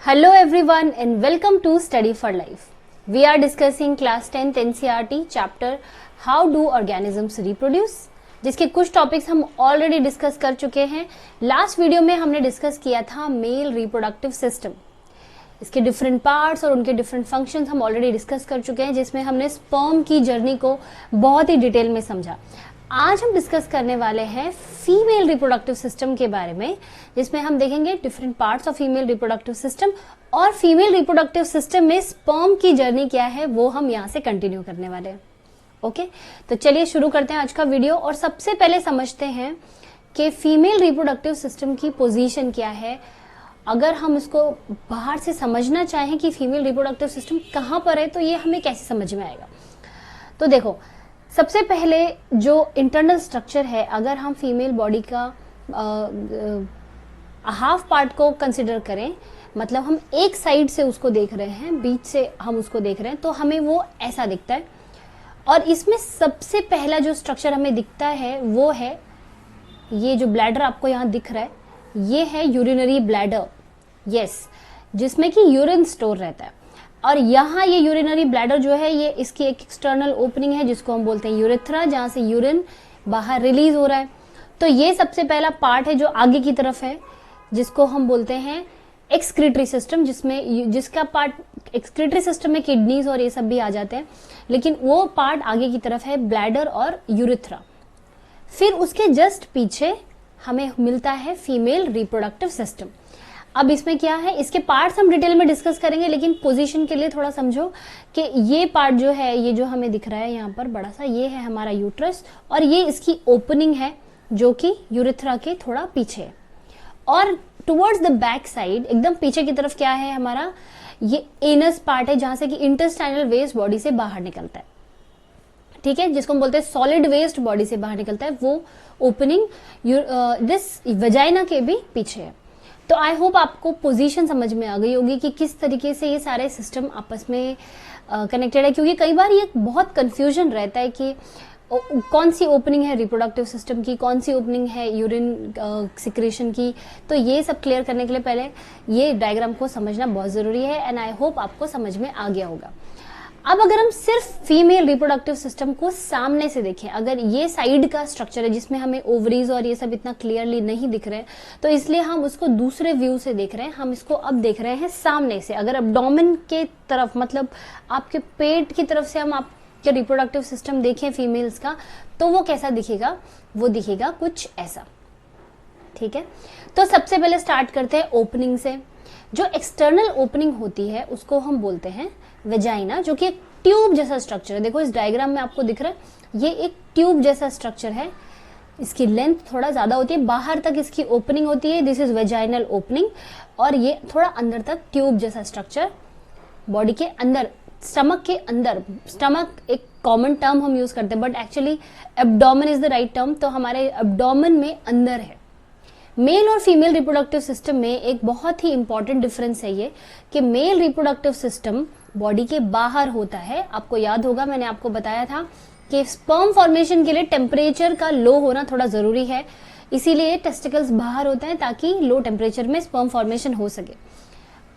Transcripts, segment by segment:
Hello everyone and welcome to Study for Life. We are discussing class 10th NCERT chapter How do organisms reproduce, जिसके कुछ topics हम already discuss कर चुके हैं। Last video में हमने डिस्कस किया था मेल रिप्रोडक्टिव सिस्टम, इसके डिफरेंट पार्ट्स और उनके डिफरेंट फंक्शंस हम ऑलरेडी डिस्कस कर चुके हैं, जिसमें हमने स्पर्म की जर्नी को बहुत ही डिटेल में समझा। आज हम डिस्कस करने वाले हैं फीमेल रिप्रोडक्टिव सिस्टम के बारे में, जिसमें हम देखेंगे different parts of female reproductive system और फीमेल रिप्रोडक्टिव सिस्टम में स्पर्म की जर्नी क्या है वो हम यहाँ से कंटिन्यू करने वाले हैं। ओके, तो चलिए शुरू करते हैं आज का वीडियो और सबसे पहले समझते हैं कि फीमेल रिप्रोडक्टिव सिस्टम की पोजीशन क्या है। अगर हम इसको बाहर से समझना चाहें कि फीमेल रिप्रोडक्टिव सिस्टम कहाँ पर है तो ये हमें कैसे समझ में आएगा। तो देखो, सबसे पहले जो इंटरनल स्ट्रक्चर है, अगर हम फीमेल बॉडी का हाफ पार्ट को कंसिडर करें, मतलब हम एक साइड से उसको देख रहे हैं, बीच से हम उसको देख रहे हैं, तो हमें वो ऐसा दिखता है। और इसमें सबसे पहला जो स्ट्रक्चर हमें दिखता है वो है ये जो ब्लैडर आपको यहाँ दिख रहा है, ये है यूरिनरी ब्लैडर, यस, जिसमें कि यूरिन स्टोर रहता है। और यहाँ ये यूरिनरी ब्लैडर जो है ये इसकी एक एक्सटर्नल ओपनिंग है जिसको हम बोलते हैं यूरेथ्रा, जहाँ से यूरिन बाहर रिलीज हो रहा है। तो ये सबसे पहला पार्ट है जो आगे की तरफ है, जिसको हम बोलते हैं एक्सक्रीटरी सिस्टम, जिसका पार्ट एक्सक्रीटरी सिस्टम में किडनीज और ये सब भी आ जाते हैं, लेकिन वो पार्ट आगे की तरफ है ब्लैडर और यूरेथ्रा। फिर उसके जस्ट पीछे हमें मिलता है फीमेल रिप्रोडक्टिव सिस्टम। अब इसमें क्या है, इसके पार्ट्स हम डिटेल में डिस्कस करेंगे, लेकिन पोजीशन के लिए थोड़ा समझो कि ये पार्ट जो है, ये जो हमें दिख रहा है यहाँ पर बड़ा सा, ये है हमारा यूट्रस और ये इसकी ओपनिंग है जो कि यूरेथ्रा के थोड़ा पीछे है। और टुवर्ड्स द बैक साइड एकदम पीछे की तरफ क्या है हमारा, ये एनस पार्ट है जहां से कि इंटेस्टाइनल वेस्ट बॉडी से बाहर निकलता है, ठीक है, जिसको हम बोलते हैं सॉलिड वेस्ट बॉडी से बाहर निकलता है। वो ओपनिंग दिस वजाइना के भी पीछे है। तो आई होप आपको पोजीशन समझ में आ गई होगी कि किस तरीके से ये सारे सिस्टम आपस में कनेक्टेड है, क्योंकि कई बार ये बहुत कंफ्यूजन रहता है कि कौन सी ओपनिंग है रिप्रोडक्टिव सिस्टम की, कौन सी ओपनिंग है यूरिन सिक्रेशन की। तो ये सब क्लियर करने के लिए पहले ये डायग्राम को समझना बहुत जरूरी है एंड आई होप आपको समझ में आ गया होगा। अब अगर हम सिर्फ फीमेल रिप्रोडक्टिव सिस्टम को सामने से देखें, अगर ये साइड का स्ट्रक्चर है जिसमें हमें ओवरीज और ये सब इतना क्लियरली नहीं दिख रहे हैं, तो इसलिए हम उसको दूसरे व्यू से देख रहे हैं। हम इसको अब देख रहे हैं सामने से। अगर एब्डोमेन के तरफ, मतलब आपके पेट की तरफ से हम आपके रिप्रोडक्टिव सिस्टम देखें फीमेल्स का, तो वो कैसा दिखेगा, वो दिखेगा कुछ ऐसा, ठीक है। तो सबसे पहले स्टार्ट करते हैं ओपनिंग से। जो एक्सटर्नल ओपनिंग होती है उसको हम बोलते हैं वेजाइना, जो कि एक ट्यूब जैसा स्ट्रक्चर है। देखो इस डायग्राम में आपको दिख रहा है ये एक ट्यूब जैसा स्ट्रक्चर है। इसकी लेंथ थोड़ा ज्यादा होती है, बाहर तक इसकी ओपनिंग होती है, दिस इज वेजाइनल ओपनिंग। और ये थोड़ा अंदर तक ट्यूब जैसा स्ट्रक्चर बॉडी के अंदर, स्टमक के अंदर। स्टमक एक कॉमन टर्म हम यूज करते हैं but actually abdomen is the right term, तो हमारे एब्डोमेन में अंदर है। मेल और फीमेल रिप्रोडक्टिव सिस्टम में एक बहुत ही इंपॉर्टेंट डिफरेंस है ये कि मेल रिप्रोडक्टिव सिस्टम बॉडी के बाहर होता है। आपको याद होगा मैंने आपको बताया था कि स्पर्म फॉर्मेशन के लिए टेम्परेचर का लो होना थोड़ा जरूरी है, इसीलिए टेस्टिकल्स बाहर होता है ताकि लो टेम्परेचर में स्पर्म फॉर्मेशन हो सके।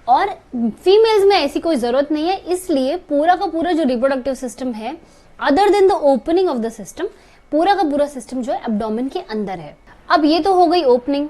और फीमेल्स में ऐसी कोई जरूरत नहीं है, इसलिए पूरा का पूरा जो रिप्रोडक्टिव सिस्टम है, other than the opening of the system, पूरा का पूरा सिस्टम जो है एब्डोमेन के अंदर है। अब ये तो हो गई ओपनिंग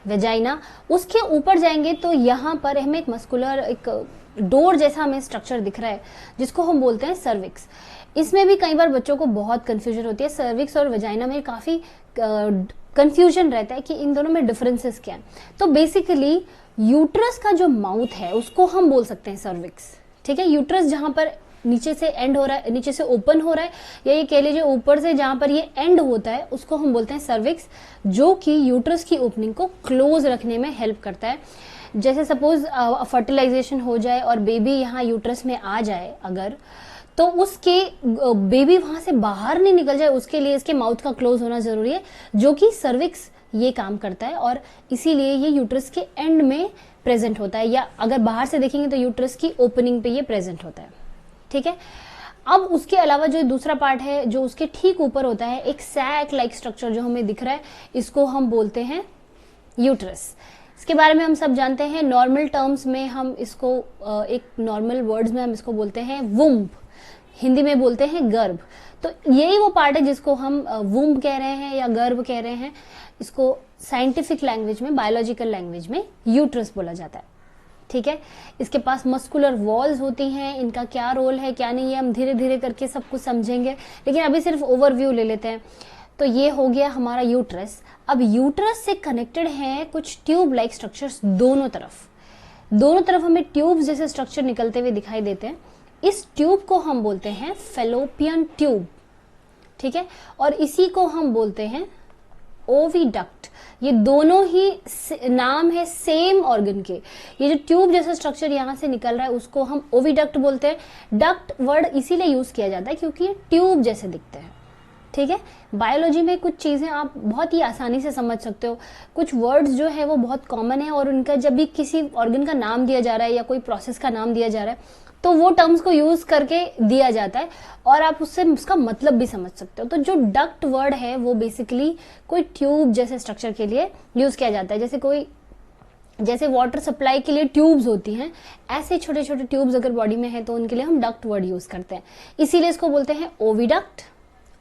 वेजाइना। उसके ऊपर जाएंगे तो यहाँ पर हमें एक मस्कुलर, एक डोर जैसा हमें स्ट्रक्चर दिख रहा है जिसको हम बोलते हैं सर्विक्स। इसमें भी कई बार बच्चों को बहुत कंफ्यूजन होती है, सर्विक्स और वेजाइना में काफी कंफ्यूजन रहता है कि इन दोनों में डिफरेंसेस क्या है। तो बेसिकली यूट्रस का जो माउथ है उसको हम बोल सकते हैं सर्विक्स, ठीक है। यूट्रस जहां पर नीचे से एंड हो रहा है, नीचे से ओपन हो रहा है, या ये कह लीजिए ऊपर से जहां पर ये एंड होता है उसको हम बोलते हैं सर्विक्स, जो कि यूट्रस की ओपनिंग को क्लोज रखने में हेल्प करता है। जैसे सपोज फर्टिलाइजेशन हो जाए और बेबी यहाँ यूट्रस में आ जाए अगर, तो उसके बेबी वहां से बाहर नहीं निकल जाए, उसके लिए इसके माउथ का क्लोज होना जरूरी है, जो कि सर्विक्स ये काम करता है और इसीलिए ये यूट्रस के एंड में प्रेजेंट होता है, या अगर बाहर से देखेंगे तो यूट्रस की ओपनिंग पे ये प्रेजेंट होता है, ठीक है। अब उसके अलावा जो दूसरा पार्ट है जो उसके ठीक ऊपर होता है, एक सैक लाइक स्ट्रक्चर जो हमें दिख रहा है, इसको हम बोलते हैं यूट्रस। इसके बारे में हम सब जानते हैं। नॉर्मल टर्म्स में हम इसको एक नॉर्मल वर्ड्स में हम इसको बोलते हैं वुम्ब, हिंदी में बोलते हैं गर्भ। तो यही वो पार्ट है जिसको हम वुम्ब कह रहे हैं या गर्भ कह रहे हैं। इसको साइंटिफिक लैंग्वेज में, बायोलॉजिकल लैंग्वेज में यूट्रस बोला जाता है। ठीक है, इसके पास मस्कुलर वॉल्स होती हैं। इनका क्या रोल है क्या नहीं है हम धीरे धीरे करके सब कुछ समझेंगे, लेकिन अभी सिर्फ ओवरव्यू ले लेते हैं। तो ये हो गया हमारा यूट्रस। अब यूट्रस से कनेक्टेड हैं कुछ ट्यूब लाइक स्ट्रक्चर्स दोनों तरफ हमें ट्यूब जैसे स्ट्रक्चर निकलते हुए दिखाई देते हैं। इस ट्यूब को हम बोलते हैं फेलोपियन ट्यूब। ठीक है, और इसी को हम बोलते हैं ओविडक्ट। ये दोनों ही नाम है सेम ऑर्गन के। ये जो ट्यूब जैसा स्ट्रक्चर यहाँ से निकल रहा है उसको हम ओविडक्ट बोलते हैं। डक्ट वर्ड इसीलिए यूज किया जाता है क्योंकि ये ट्यूब जैसे दिखते हैं। ठीक है, बायोलॉजी में कुछ चीजें आप बहुत ही आसानी से समझ सकते हो। कुछ वर्ड्स जो है वो बहुत कॉमन है और उनका जब भी किसी ऑर्गन का नाम दिया जा रहा है या कोई प्रोसेस का नाम दिया जा रहा है तो वो टर्म्स को यूज करके दिया जाता है और आप उससे उसका मतलब भी समझ सकते हो। तो जो डक्ट वर्ड है वो बेसिकली कोई ट्यूब जैसे स्ट्रक्चर के लिए यूज किया जाता है। जैसे वाटर सप्लाई के लिए ट्यूब्स होती हैं, ऐसे छोटे छोटे ट्यूब्स अगर बॉडी में है तो उनके लिए हम डक्ट वर्ड यूज करते हैं। इसीलिए इसको बोलते हैं ओविडक्ट।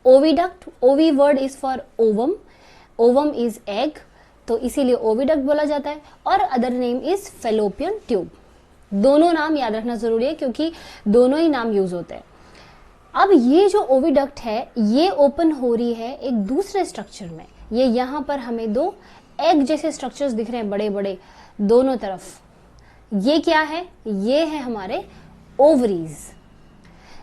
ओवी word is for ovum, ovum is egg, तो इसीलिए ओविडक्ट बोला जाता है। और other name is fallopian tube. दोनों नाम याद रखना जरूरी है क्योंकि दोनों ही नाम यूज होते हैं। अब ये जो ओविडक्ट है ये ओपन हो रही है एक दूसरे स्ट्रक्चर में। ये यहाँ पर हमें दो एग जैसे स्ट्रक्चर्स दिख रहे हैं बड़े बड़े दोनों तरफ। ये क्या है? ये है हमारे ओवरीज।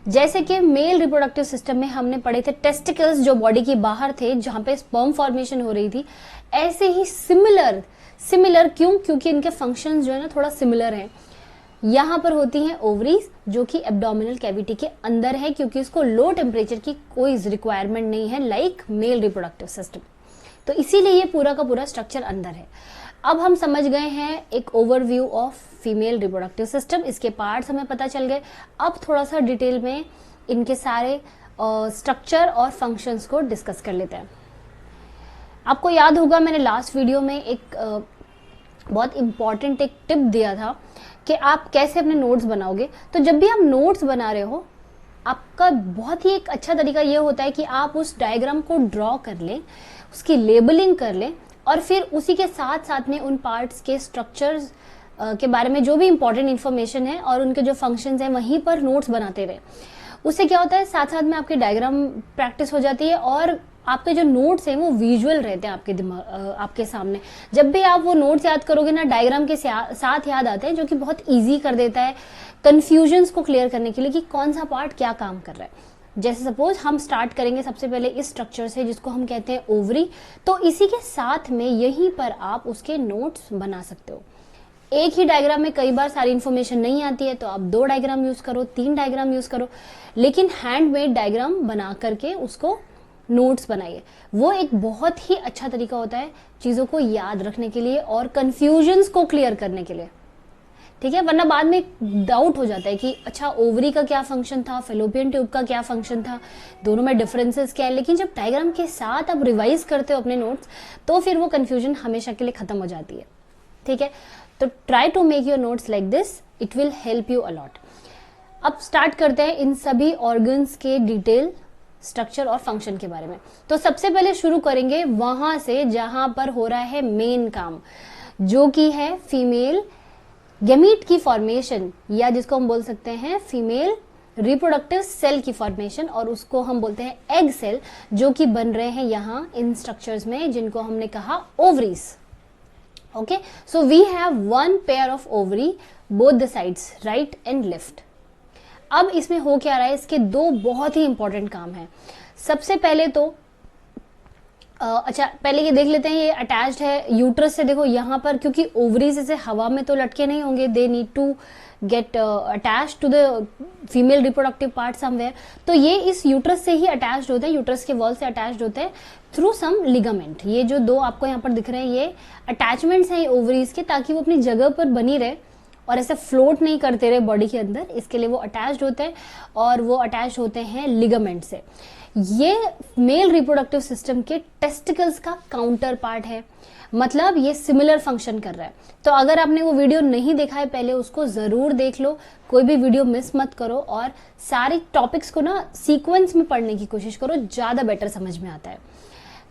जैसे कि मेल रिप्रोडक्टिव सिस्टम में हमने पढ़े थे टेस्टिकल्स जो बॉडी के बाहर थे जहां पे स्पर्म फॉर्मेशन हो रही थी, ऐसे ही सिमिलर क्यों? क्योंकि इनके फंक्शंस जो है ना थोड़ा सिमिलर हैं। यहाँ पर होती हैं ओवरीज जो कि एब्डोमिनल कैविटी के अंदर है क्योंकि इसको लो टेम्परेचर की कोई रिक्वायरमेंट नहीं है लाइक मेल रिप्रोडक्टिव सिस्टम। तो इसीलिए ये पूरा का पूरा स्ट्रक्चर अंदर है। अब हम समझ गए हैं एक overview of female reproductive system, इसके पार्ट्स हमें पता चल गए। अब थोड़ा सा डिटेल में इनके सारे स्ट्रक्चर और फंक्शंस को डिस्कस कर लेते हैं। आपको याद होगा मैंने लास्ट वीडियो में एक बहुत इंपॉर्टेंट एक टिप दिया था कि आप कैसे अपने नोट्स बनाओगे। तो जब भी आप नोट्स बना रहे हो आपका बहुत ही एक अच्छा तरीका ये होता है कि आप उस डायग्राम को ड्रॉ कर लें, उसकी लेबलिंग कर लें और फिर उसी के साथ साथ में उन पार्ट्स के स्ट्रक्चर्स के बारे में जो भी इंपॉर्टेंट इन्फॉर्मेशन है और उनके जो फंक्शंस हैं वहीं पर नोट्स बनाते रहे। उससे क्या होता है साथ साथ में आपके डायग्राम प्रैक्टिस हो जाती है और आपके जो नोट्स हैं वो विजुअल रहते हैं आपके दिमाग आपके सामने। जब भी आप वो नोट्स याद करोगे ना डायग्राम के साथ याद आते हैं, जो कि बहुत ईजी कर देता है कंफ्यूजन्स को क्लियर करने के लिए कि कौन सा पार्ट क्या काम कर रहा है। जैसे सपोज हम स्टार्ट करेंगे सबसे पहले इस स्ट्रक्चर से जिसको हम कहते हैं ओवरी, तो इसी के साथ में यहीं पर आप उसके नोट्स बना सकते हो। एक ही डायग्राम में कई बार सारी इंफॉर्मेशन नहीं आती है तो आप 2 डायग्राम यूज करो, 3 डायग्राम यूज करो, लेकिन हैंडमेड डायग्राम बना करके उसको नोट्स बनाइए। वो एक बहुत ही अच्छा तरीका होता है चीजों को याद रखने के लिए और कंफ्यूजन्स को क्लियर करने के लिए। ठीक है, वरना बाद में डाउट हो जाता है कि अच्छा ओवरी का क्या फंक्शन था, फेलोपियन ट्यूब का क्या फंक्शन था, दोनों में डिफरेंसेस क्या है। लेकिन जब डायग्राम के साथ आप रिवाइज करते हो अपने नोट्स तो फिर वो कंफ्यूजन हमेशा के लिए खत्म हो जाती है। ठीक है, तो try to make your notes like this, it will help you a lot. अब स्टार्ट करते हैं इन सभी ऑर्गन्स के डिटेल स्ट्रक्चर और फंक्शन के बारे में। तो सबसे पहले शुरू करेंगे वहां से जहां पर हो रहा है मेन काम, जो कि है फीमेल गैमीट की फॉर्मेशन, या जिसको हम बोल सकते हैं फीमेल रिप्रोडक्टिव सेल की फॉर्मेशन, और उसको हम बोलते हैं एग सेल, जो कि बन रहे हैं यहाँ इन स्ट्रक्चर्स में जिनको हमने कहा ovaries. Okay, so we have 1 pair of ovary both the sides right and left. अब इसमें हो क्या रहा है, इसके 2 बहुत ही इंपॉर्टेंट काम है। सबसे पहले तो अच्छा पहले ये देख लेते हैं, ये अटैच्ड है यूट्रस से। देखो यहाँ पर क्योंकि ओवरीज ऐसे हवा में तो लटके नहीं होंगे, they need to get attach to the female reproductive part somewhere, तो ये इस यूट्रस से ही अटैच्ड होते हैं, यूट्रस के वॉल से अटैच्ड होते हैं थ्रू सम लिगामेंट। ये जो 2 आपको यहाँ पर दिख रहे हैं ये अटैचमेंट्स हैं ओवरीज के, ताकि वो अपनी जगह पर बनी रहे और ऐसे फ्लोट नहीं करते रहे बॉडी के अंदर, इसके लिए वो अटैच्ड होते हैं और वो अटैच होते हैं लिगामेंट से। ये मेल रिप्रोडक्टिव सिस्टम के टेस्टिकल्स का काउंटर पार्ट है। मतलब ये सिमिलर फंक्शन कर रहा है। तो अगर आपने वो वीडियो नहीं देखा है पहले, उसको जरूर देख लो, कोई भी वीडियो मिस मत करो और सारे टॉपिक्स को ना सीक्वेंस में पढ़ने की कोशिश करो, ज्यादा बेटर समझ में आता है।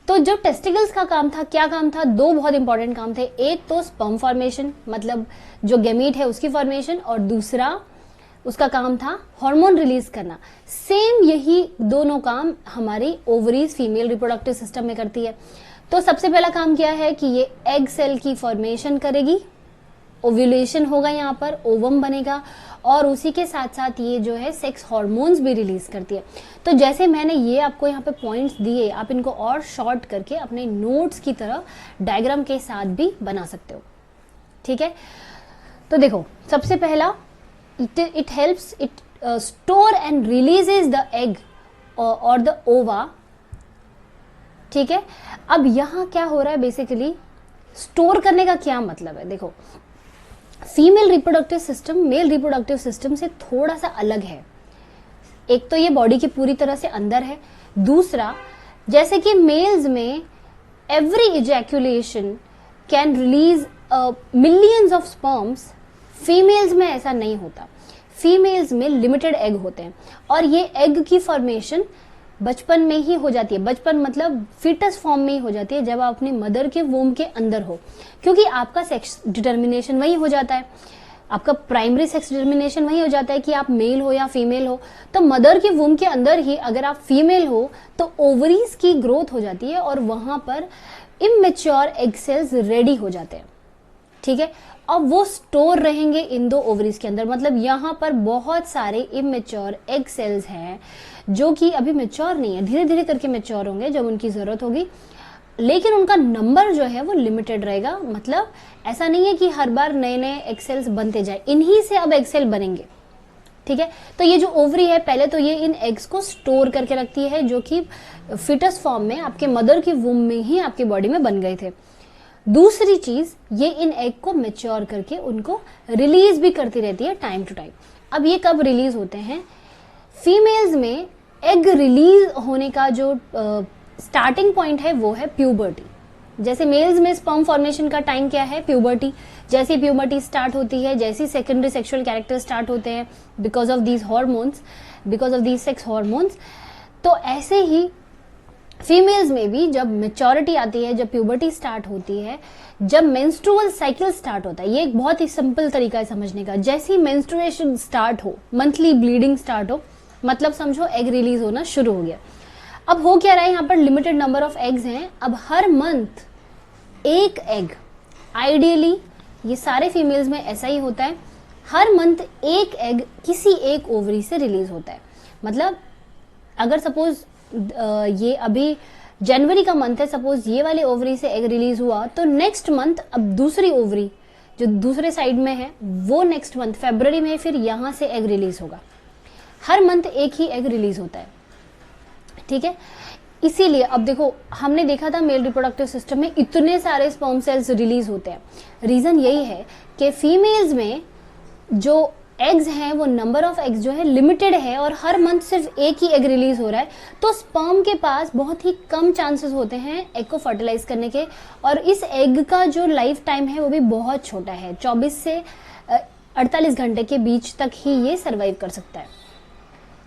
तो जो टेस्टिकल्स का काम था, क्या काम था, दो बहुत इंपॉर्टेंट काम थे। एक तो स्पर्म फॉर्मेशन, मतलब जो गैमीट है उसकी फॉर्मेशन, और दूसरा उसका काम था हार्मोन रिलीज करना। सेम यही दोनों काम हमारी ओवरीज फीमेल रिप्रोडक्टिव सिस्टम में करती है। तो सबसे पहला काम क्या है कि ये एग सेल की फॉर्मेशन करेगी, ओव्यूलेशन होगा, यहाँ पर ओवम बनेगा, और उसी के साथ साथ ये जो है सेक्स हार्मोन्स भी रिलीज करती है। तो जैसे मैंने ये आपको यहाँ पे पॉइंट्स दिए, आप इनको और शॉर्ट करके अपने नोट्स की तरह डायग्राम के साथ भी बना सकते हो। ठीक है, तो देखो सबसे पहला, it helps it store and releases the egg or the ova। ठीक है, अब यहां क्या हो रहा है, बेसिकली स्टोर करने का क्या मतलब है। देखो female reproductive system male reproductive system से थोड़ा सा अलग है। एक तो ये बॉडी के पूरी तरह से अंदर है, दूसरा जैसे कि मेल्स में every ejaculation can release millions of sperms, females में ऐसा नहीं होता। फीमेल्स में लिमिटेड एग होते हैं और ये एग की फॉर्मेशन बचपन में ही हो जाती है। बचपन मतलब फीटस फॉर्म में ही हो जाती है, जब आप अपनी मदर के वूम के अंदर हो, क्योंकि आपका सेक्स डिटर्मिनेशन वही हो जाता है, आपका प्राइमरी सेक्स डिटर्मिनेशन वही हो जाता है कि आप मेल हो या फीमेल हो। तो मदर के वूम के अंदर ही अगर आप फीमेल हो तो ओवरीज की ग्रोथ हो जाती है और वहां पर इमेच्योर एग सेल्स रेडी हो जाते हैं। ठीक है, अब वो स्टोर रहेंगे इन दो ओवरीज के अंदर। मतलब यहाँ पर बहुत सारे इमेच्योर एग सेल्स हैं जो कि अभी मेच्योर नहीं है, धीरे धीरे करके मेच्योर होंगे जब उनकी जरूरत होगी, लेकिन उनका नंबर जो है वो लिमिटेड रहेगा। मतलब ऐसा नहीं है कि हर बार नए नए एग सेल्स बनते जाए, इन्हीं से अब एग सेल बनेंगे। ठीक है, तो ये जो ओवरी है पहले तो ये इन एग्स को स्टोर करके रखती है, जो कि फिटस फॉर्म में आपके मदर की वूम में ही आपके बॉडी में बन गए थे। दूसरी चीज, ये इन एग को मैच्योर करके उनको रिलीज भी करती रहती है टाइम टू टाइम। अब ये कब रिलीज होते हैं, फीमेल्स में एग रिलीज होने का जो स्टार्टिंग पॉइंट है वो है प्यूबर्टी। जैसे मेल्स में स्पर्म फॉर्मेशन का टाइम क्या है, प्यूबर्टी। जैसे प्यूबर्टी स्टार्ट होती है, जैसे सेकेंडरी सेक्सुअल कैरेक्टर स्टार्ट होते हैं because of these hormones, because of these sex hormones, तो ऐसे ही फीमेल्स में भी जब मेच्योरिटी आती है, जब प्यूबर्टी स्टार्ट होती है, जब मेंस्ट्रुअल साइकिल स्टार्ट होता है। ये एक बहुत ही सिंपल तरीका है समझने का। जैसे ही मेंस्ट्रुएशन स्टार्ट हो, मंथली ब्लीडिंग स्टार्ट हो, मतलब समझो एग रिलीज होना शुरू हो गया। अब हो क्या रहा है, यहाँ पर लिमिटेड नंबर ऑफ एग्स हैं। अब हर मंथ एक एग, आइडियली ये सारे फीमेल्स में ऐसा ही होता है, हर मंथ एक एग किसी एक ओवरी से रिलीज होता है। मतलब अगर सपोज ये अभी जनवरी का मंथ है, सपोज ये वाले ओवरी से एग रिलीज हुआ, तो नेक्स्ट मंथ अब दूसरी ओवरी जो दूसरे साइड में है वो नेक्स्ट मंथ फरवरी में फिर यहां से एग रिलीज होगा। हर मंथ एक ही एग रिलीज होता है। ठीक है, इसीलिए अब देखो हमने देखा था मेल रिप्रोडक्टिव सिस्टम में इतने सारे स्पर्म सेल्स रिलीज होते हैं। रीजन यही है कि फीमेल्स में जो एग्स हैं वो नंबर ऑफ एग्स जो है लिमिटेड है और हर मंथ सिर्फ एक ही एग रिलीज हो रहा है, तो स्पर्म के पास बहुत ही कम चांसेस होते हैं एग को फर्टिलाइज करने के, और इस एग का जो लाइफ टाइम है वो भी बहुत छोटा है, 24 से 48 घंटे के बीच तक ही ये सर्वाइव कर सकता है।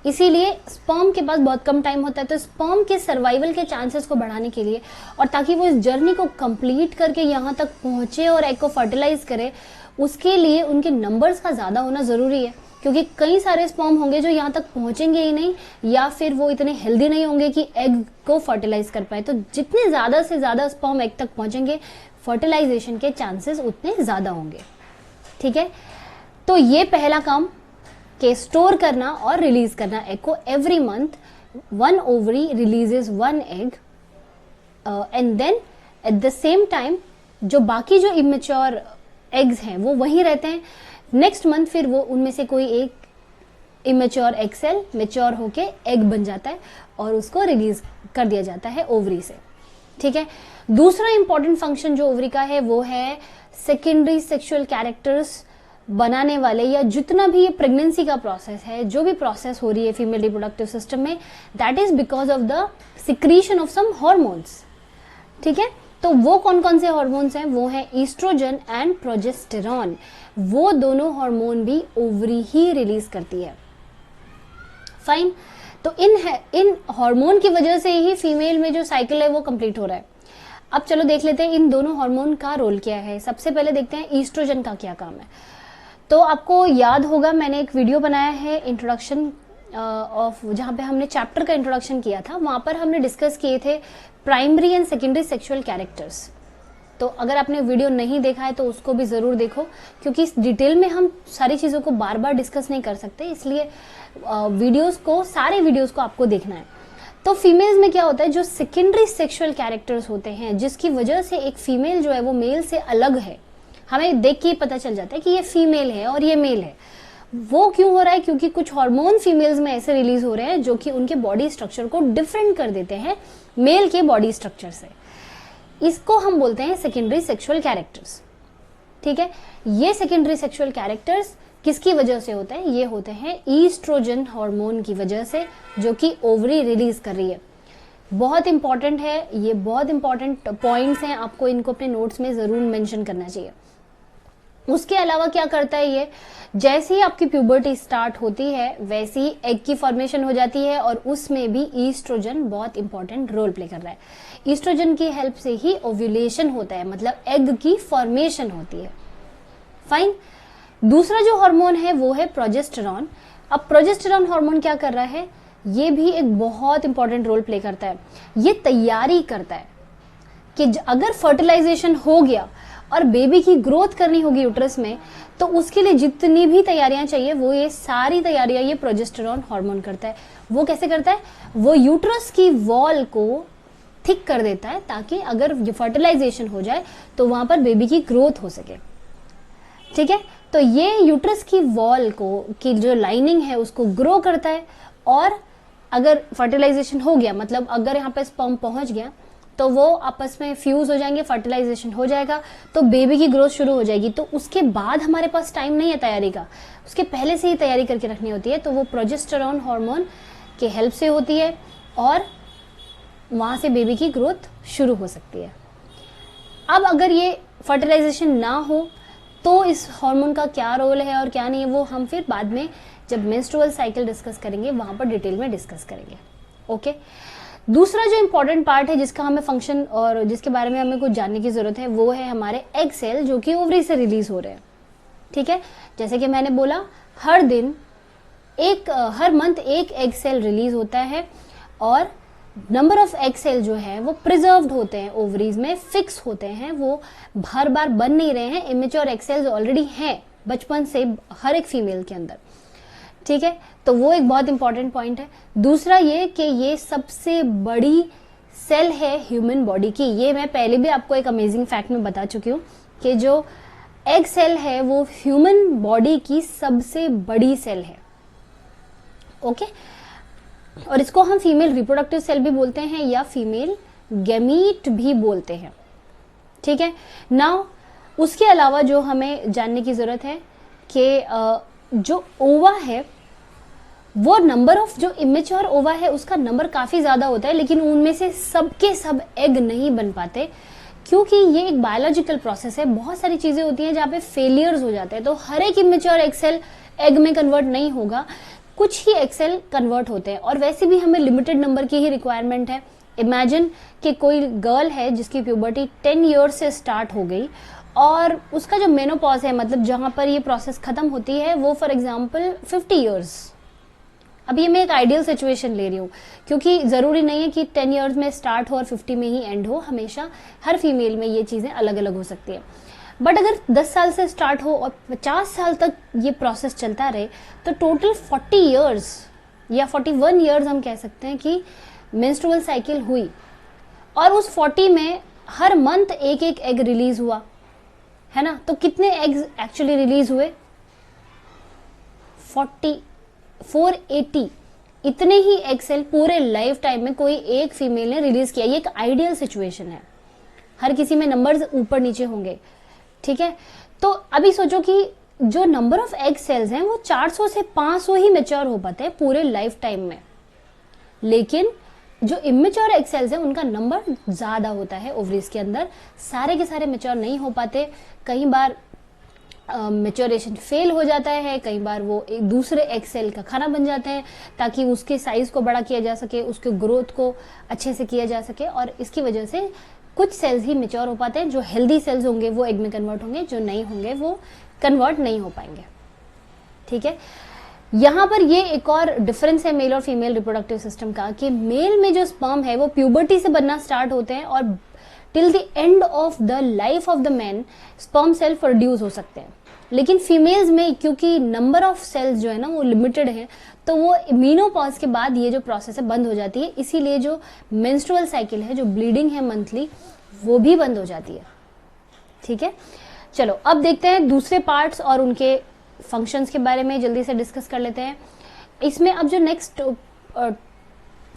इसीलिए स्पर्म के पास बहुत कम टाइम होता है। तो स्पर्म के सर्वाइवल के चांसेस को बढ़ाने के लिए और ताकि वो इस जर्नी को कंप्लीट करके यहाँ तक पहुंचे और एग को फर्टिलाइज करे, उसके लिए उनके नंबर्स का ज्यादा होना जरूरी है, क्योंकि कई सारे स्पर्म होंगे जो यहाँ तक पहुंचेंगे ही नहीं, या फिर वो इतने हेल्दी नहीं होंगे कि एग को फर्टिलाइज कर पाए। तो जितने ज्यादा से ज्यादा स्पर्म एग तक पहुंचेंगे, फर्टिलाइजेशन के चांसेस उतने ज्यादा होंगे। ठीक है, तो ये पहला काम के स्टोर करना और रिलीज करना एग को। Every month one ovary releases one egg and then at the same time जो बाकी जो इमेच्योर एग्स हैं वो वहीं रहते हैं। नेक्स्ट मंथ फिर वो उनमें से कोई एक इमेच्योर एग सेल मेच्योर होके एग बन जाता है और उसको रिलीज कर दिया जाता है ओवरी से। ठीक है, दूसरा इंपॉर्टेंट फंक्शन जो ओवरी का है वो है सेकेंडरी सेक्सुअल कैरेक्टर्स बनाने वाले, या जितना भी ये प्रेगनेंसी का प्रोसेस है, जो भी प्रोसेस हो रही है फीमेल रिप्रोडक्टिव सिस्टम में, that is because of the secretion of some hormones. ठीक है, तो वो कौन कौन से हॉर्मोन्स हैं? वो है ईस्ट्रोजन एंड प्रोजेस्टेरॉन। वो दोनों हार्मोन भी ओवरी ही रिलीज करती है। फाइन। तो इन हार्मोन की वजह से ही फीमेल में जो साइकिल है वो कंप्लीट हो रहा है। अब चलो देख लेते हैं इन दोनों हार्मोन का रोल क्या है। सबसे पहले देखते हैं ईस्ट्रोजन का क्या काम है। तो आपको याद होगा मैंने एक वीडियो बनाया है इंट्रोडक्शन ऑफ, जहाँ पे हमने चैप्टर का इंट्रोडक्शन किया था। वहां पर हमने डिस्कस किए थे primary and secondary sexual characters. तो अगर आपने वीडियो नहीं देखा है तो उसको भी जरूर देखो, क्योंकि इस डिटेल में हम सारी चीजों को बार बार डिस्कस नहीं कर सकते, इसलिए सारे वीडियोस को आपको देखना है। तो फीमेल्स में क्या होता है, जो सेकेंडरी सेक्सुअल कैरेक्टर्स होते हैं, जिसकी वजह से एक फीमेल जो है वो मेल से अलग है, हमें देख के ही पता चल जाता है कि ये फीमेल है और ये मेल है। वो क्यों हो रहा है? क्योंकि कुछ हार्मोन फीमेल्स में ऐसे रिलीज हो रहे हैं जो कि उनके बॉडी स्ट्रक्चर को डिफरेंट कर देते हैं मेल के बॉडी स्ट्रक्चर से। इसको हम बोलते हैं सेकेंडरी सेक्सुअल कैरेक्टर्स। ठीक है, ये सेकेंडरी सेक्सुअल कैरेक्टर्स किसकी वजह से होते हैं? ये होते हैं ईस्ट्रोजन हार्मोन की वजह से, जो कि ओवरी रिलीज कर रही है। बहुत इंपॉर्टेंट है ये, बहुत इंपॉर्टेंट पॉइंट्स हैं, आपको इनको अपने नोट्स में जरूर मेंशन करना चाहिए। उसके अलावा क्या करता है ये, जैसे ही आपकी प्यूबर्टी स्टार्ट होती है वैसे ही एग की फॉर्मेशन हो जाती है, और उसमें भी ईस्ट्रोजन बहुत इंपॉर्टेंट रोल प्ले कर रहा है। ईस्ट्रोजन की हेल्प से ही ओव्यूलेशन होता है, मतलब एग की फॉर्मेशन होती है। फाइन। दूसरा जो हार्मोन है वो है प्रोजेस्टेरॉन। अब प्रोजेस्टेरॉन हार्मोन क्या कर रहा है? ये भी एक बहुत इंपॉर्टेंट रोल प्ले करता है। ये तैयारी करता है कि अगर फर्टिलाइजेशन हो गया और बेबी की ग्रोथ करनी होगी यूट्रस में, तो उसके लिए जितनी भी तैयारियां चाहिए वो ये सारी तैयारियां ये प्रोजेस्टेरॉन हार्मोन करता है। वो कैसे करता है? वो यूट्रस की वॉल को थिक कर देता है, ताकि अगर फर्टिलाइजेशन हो जाए तो वहां पर बेबी की ग्रोथ हो सके। ठीक है, तो ये यूट्रस की वॉल की जो लाइनिंग है उसको ग्रो करता है, और अगर फर्टिलाइजेशन हो गया, मतलब अगर यहाँ पे स्पर्म पहुंच गया, तो वो आपस में फ्यूज हो जाएंगे, फर्टिलाइजेशन हो जाएगा, तो बेबी की ग्रोथ शुरू हो जाएगी। तो उसके बाद हमारे पास टाइम नहीं है तैयारी का, उसके पहले से ही तैयारी करके रखनी होती है। तो वो प्रोजेस्टेरॉन हार्मोन के हेल्प से होती है, और वहां से बेबी की ग्रोथ शुरू हो सकती है। अब अगर ये फर्टिलाइजेशन ना हो तो इस हार्मोन का क्या रोल है और क्या नहीं है, वो हम फिर बाद में जब मेंस्ट्रुअल साइकिल डिस्कस करेंगे वहां पर डिटेल में डिस्कस करेंगे। ओके। दूसरा जो इंपॉर्टेंट पार्ट है जिसका हमें फंक्शन और जिसके बारे में हमें कुछ जानने की जरूरत है, वो है हमारे एग सेल, जो कि ओवरी से रिलीज हो रहे हैं। ठीक है, जैसे कि मैंने बोला, हर मंथ एक एग सेल रिलीज होता है, और नंबर ऑफ एग सेल जो है वो प्रिजर्व्ड होते हैं, ओवरीज में फिक्स होते हैं, वो हर बार बन नहीं रहे हैं। इमेच्योर एग सेल्स ऑलरेडी हैं बचपन से हर एक फीमेल के अंदर। ठीक है, तो वो एक बहुत इंपॉर्टेंट पॉइंट है। दूसरा ये कि ये सबसे बड़ी सेल है ह्यूमन बॉडी की। ये मैं पहले भी आपको एक अमेजिंग फैक्ट में बता चुकी हूँ कि जो एग सेल है वो ह्यूमन बॉडी की सबसे बड़ी सेल है। ओके, और इसको हम फीमेल रिप्रोडक्टिव सेल भी बोलते हैं या फीमेल गैमीट भी बोलते हैं। ठीक है, नाउ उसके अलावा जो हमें जानने की जरूरत है कि जो ओवा है, वो नंबर ऑफ जो इमेच्योर ओवा है उसका नंबर काफी ज्यादा होता है, लेकिन उनमें से सबके सब एग नहीं बन पाते, क्योंकि ये एक बायोलॉजिकल प्रोसेस है। बहुत सारी चीजें होती हैं जहाँ पे फेलियर्स हो जाते हैं, तो हर एक इमेच्योर एग सेल एग में कन्वर्ट नहीं होगा, कुछ ही एग सेल कन्वर्ट होते हैं। और वैसे भी हमें लिमिटेड नंबर की ही रिक्वायरमेंट है। इमेजिन कि कोई गर्ल है जिसकी प्यूबर्टी 10 ईयर्स से स्टार्ट हो गई, और उसका जो मेनोपॉज है, मतलब जहां पर ये प्रोसेस खत्म होती है, वो फॉर एग्जांपल 50 ईयर्स। अब ये मैं एक आइडियल सिचुएशन ले रही हूँ, क्योंकि जरूरी नहीं है कि 10 ईयर्स में स्टार्ट हो और 50 में ही एंड हो। हमेशा हर फीमेल में ये चीजें अलग अलग हो सकती है। बट अगर 10 साल से स्टार्ट हो और 50 साल तक ये प्रोसेस चलता रहे, तो टोटल 40 ईयर्स या 41 ईयर्स हम कह सकते हैं कि मेंस्ट्रुअल साइकिल हुई, और उस 40 में हर मंथ एक एक एग रिलीज हुआ, है ना। तो कितने एग्स एक्चुअली रिलीज हुए? 480। इतने ही एग सेल पूरे लाइफ टाइम में कोई एक फीमेल ने रिलीज किया। ये एक आइडियल सिचुएशन है, हर किसी में नंबर्स ऊपर नीचे होंगे। ठीक है, तो अभी सोचो कि जो नंबर ऑफ एग सेल्स हैं वो 400 से 500 ही मैच्योर हो पाते हैं पूरे लाइफ टाइम में, लेकिन जो इमेच्योर एग सेल्स हैं उनका नंबर ज़्यादा होता है ओवरीज के अंदर, सारे के सारे मेच्योर नहीं हो पाते, कई बार मेच्योरेशन फेल हो जाता है, कई बार वो एक दूसरे एग सेल का खाना बन जाते हैं ताकि उसके साइज को बड़ा किया जा सके, उसके ग्रोथ को अच्छे से किया जा सके, और इसकी वजह से कुछ सेल्स ही मेच्योर हो पाते हैं। जो हेल्दी सेल्स होंगे वो एग में कन्वर्ट होंगे, जो नहीं होंगे वो कन्वर्ट नहीं हो पाएंगे। ठीक है, यहाँ पर ये एक और डिफरेंस है मेल और फीमेल रिप्रोडक्टिव सिस्टम का, कि मेल में जो स्पर्म है वो प्यूबर्टी से बनना स्टार्ट होते हैं और till the end of the life of the man sperm cell produce हो सकते हैं। लेकिन फीमेल्स में क्योंकि नंबर ऑफ सेल्स जो है ना वो लिमिटेड है, तो वो मीनोपॉज के बाद ये जो प्रोसेस है बंद हो जाती है, इसीलिए जो मेंस्ट्रुअल साइकिल है, जो ब्लीडिंग है मंथली, वो भी बंद हो जाती है। ठीक है, चलो अब देखते हैं दूसरे पार्ट्स और उनके फंक्शंस के बारे में जल्दी से डिस्कस कर लेते हैं। इसमें अब जो नेक्स्ट